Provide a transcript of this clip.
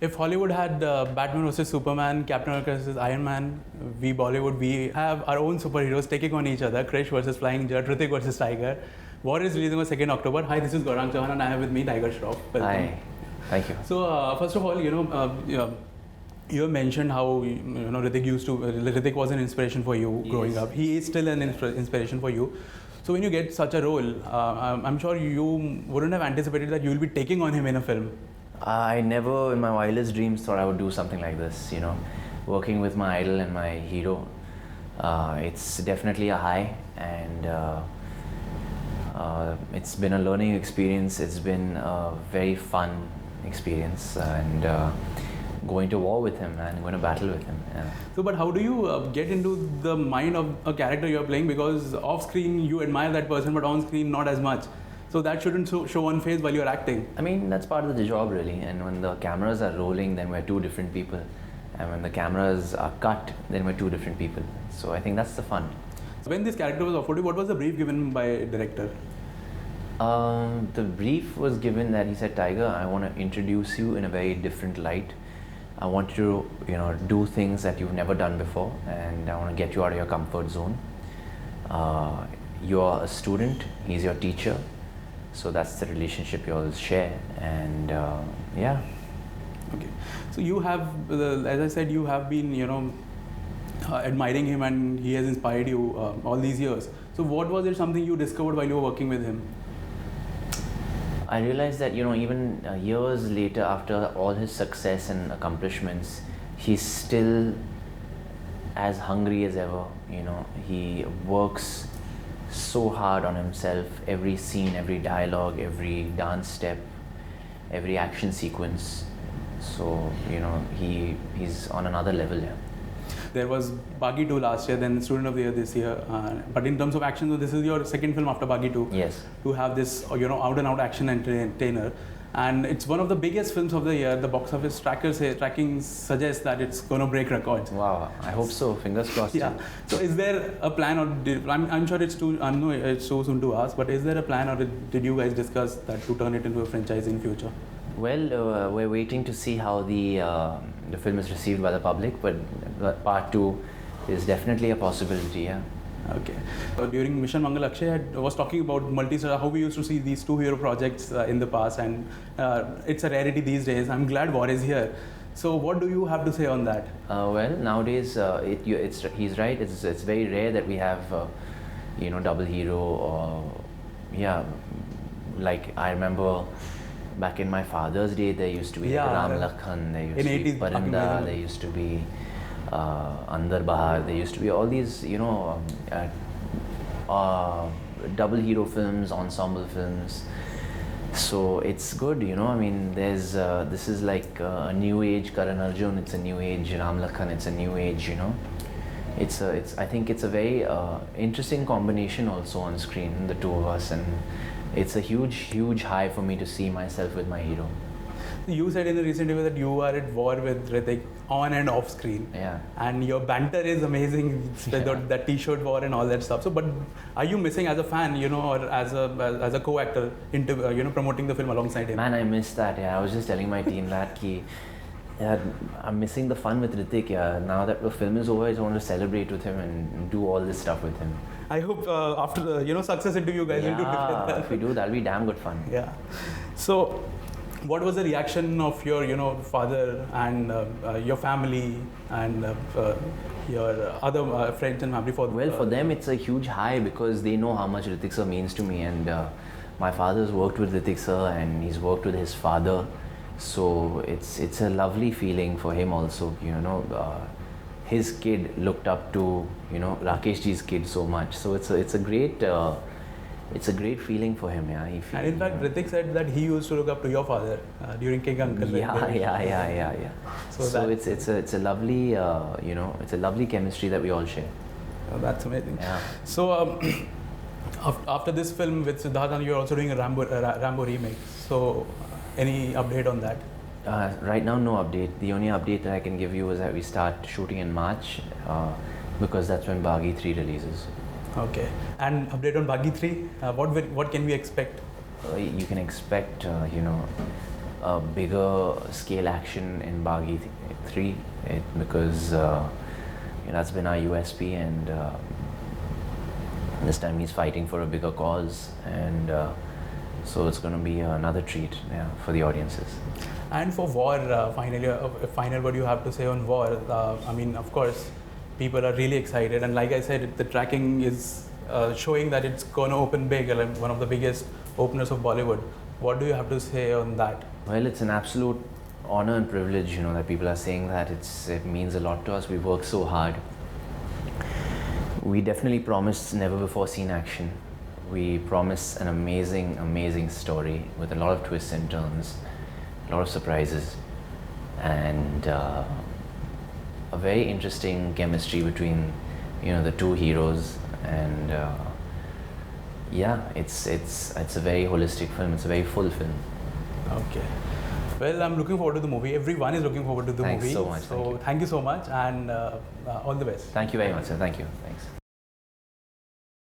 If Hollywood had Batman versus Superman, Captain America versus Iron Man, we Bollywood, we have our own superheroes taking on each other. Krish versus Flying Jet, Hrithik versus Tiger. War is releasing on 2nd October. Hi, this is Gaurang Chauhan and I have with me Tiger Shroff. Welcome. Hi, thank you. So first of all, you have mentioned how Hrithik was an inspiration for you growing up. He is still an inspiration for you. So when you get such a role, I'm sure you wouldn't have anticipated that you will be taking on him in a film. I never in my wildest dreams thought I would do something like this, working with my idol and my hero. It's definitely a high, and it's been a learning experience. It's been a very fun experience, and going to war with him and going to battle with him. Yeah. So, but how do you get into the mind of a character you are playing? Because off screen you admire that person, but on screen not as much. So that shouldn't show on face while you're acting. I mean, that's part of the job really, and when the cameras are rolling, then we're two different people, and when the cameras are cut, then we're two different people. So I think that's the fun. When this character was offered you, what was the brief given by director? The brief was given that he said, Tiger, I want to introduce you in a very different light. I want you to, do things that you've never done before, and I want to get you out of your comfort zone. You're a student, he's your teacher. So that's the relationship you all share, and yeah. Okay. So you have, as I said, you have been, admiring him, and he has inspired you all these years. So what was it something you discovered while you were working with him? I realized that, even years later, after all his success and accomplishments, he's still as hungry as ever. He works so hard on himself, every scene, every dialogue, every dance step, every action sequence. So, he's on another level. Yeah. There was Baaghi 2 last year, then Student of the Year this year. But in terms of action, so this is your second film after Baaghi 2. Yes. To have this, out and out action entertainer. And it's one of the biggest films of the year. The box office tracking suggests that it's going to break records. Wow, I hope so. Fingers crossed. Yeah. So is there a plan, or I'm sure it's too soon to ask, but is there a plan, or did you guys discuss that to turn it into a franchise in future? Well, we're waiting to see how the film is received by the public, but part 2 is definitely a possibility. Yeah. Okay. During Mission Mangal, Akshay was talking about multi-star, how we used to see these two hero projects in the past, and it's a rarity these days. I'm glad War is here. So what do you have to say on that? Well, nowadays, he's right. It's very rare that we have, double hero, or like I remember back in my father's day, there used to be Ram Lakhan, there used to be Parinda, there used to be Andar Bahar, there used to be all these, double hero films, ensemble films. So it's good, I mean, there's this is like a new age Karan Arjun, it's a new age Ram Lakhan, it's a new age, I think it's a very interesting combination also on screen, the two of us, and it's a huge high for me to see myself with my hero. You said in a recent interview that you are at war with Hrithik on and off screen. Yeah. And your banter is amazing, that t-shirt war and all that stuff. So, but are you missing as a fan, or as a co-actor into, promoting the film alongside him? Man, I miss that. Yeah, I was just telling my team that I'm missing the fun with Hrithik. Yeah. Now that the film is over, I just want to celebrate with him and do all this stuff with him. I hope after the success interview, you guys will do together. If we do, that'll be damn good fun. Yeah. So, what was the reaction of your father and your family and your other friends and family? For them it's a huge high, because they know how much Hrithik sir means to me, and my father's worked with Hrithik sir and he's worked with his father, so it's a lovely feeling for him also. His kid looked up to Rakesh ji's kid so much, so it's a great feeling for him. Yeah. And in fact, Hrithik said that he used to look up to your father during King Uncle. Yeah. So it's a lovely it's a lovely chemistry that we all share. Oh, that's amazing. Yeah. So after this film with Siddhartha, you're also doing a Rambo remake. So any update on that? Right now, no update. The only update that I can give you is that we start shooting in March, because that's when Baaghi 3 releases. Okay. And update on Baaghi 3, what can we expect? You can expect, a bigger scale action in Baaghi 3 because that's been our USP, and this time he's fighting for a bigger cause, and so it's going to be another treat for the audiences. And for War, final what you have to say on War? I mean, of course, people are really excited, and like I said, the tracking is showing that it's going to open big, like one of the biggest openers of Bollywood. What do you have to say on that? Well, it's an absolute honor and privilege, that people are saying that. It means a lot to us. We work so hard. We definitely promised never before seen action. We promise an amazing, amazing story with a lot of twists and turns, a lot of surprises, and a very interesting chemistry between, the two heroes. And it's a very holistic film. It's a very full film. Okay. Well, I'm looking forward to the movie. Everyone is looking forward to the movie. Thanks so much. So thank you so much, and all the best. Thank you very much, sir. Thank you. Thanks.